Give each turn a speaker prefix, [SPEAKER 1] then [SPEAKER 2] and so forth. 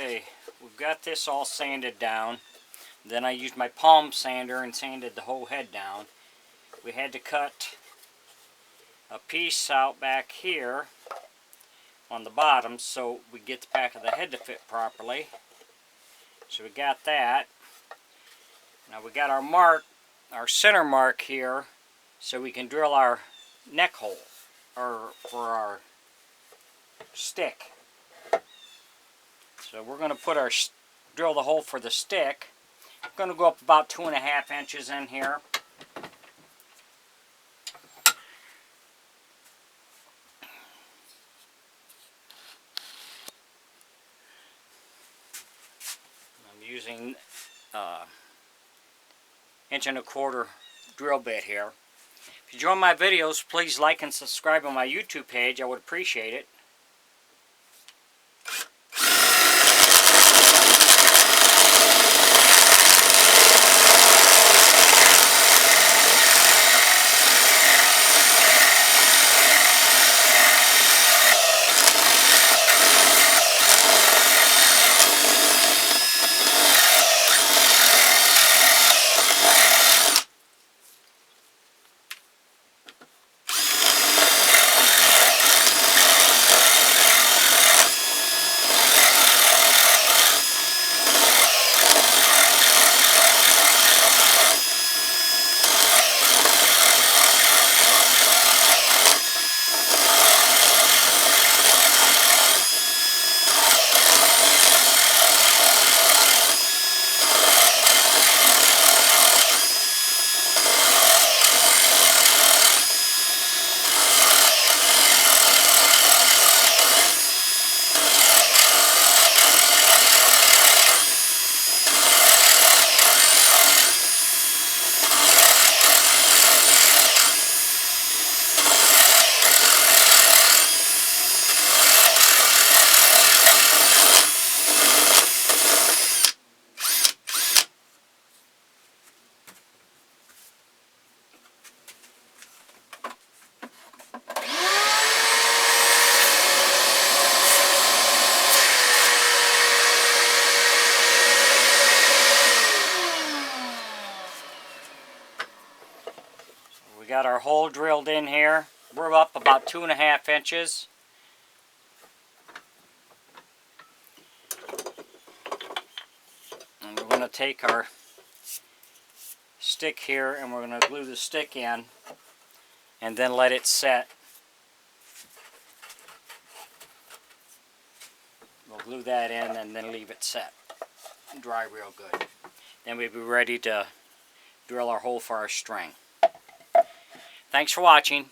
[SPEAKER 1] Okay, we've got this all sanded down. Then I used my palm sander and sanded the whole head down. We had to cut a piece out back here on the bottom so we get the back of the head to fit properly. So we got that. Now we got our mark, our center mark here, so we can drill our neck hole or for our stick. So we're going to drill the hole for the stick. I'm going to go up about 2.5 inches in here. I'm using 1.25 inch drill bit here. If you enjoy my videos, please like and subscribe on my YouTube page. I would appreciate it. We got our hole drilled in here. We're up about 2.5 inches. And we're going to take our stick here and we're going to glue the stick in and then let it set. We'll glue that in and then leave it set. Dry real good. Then we'll be ready to drill our hole for our string. Thanks for watching.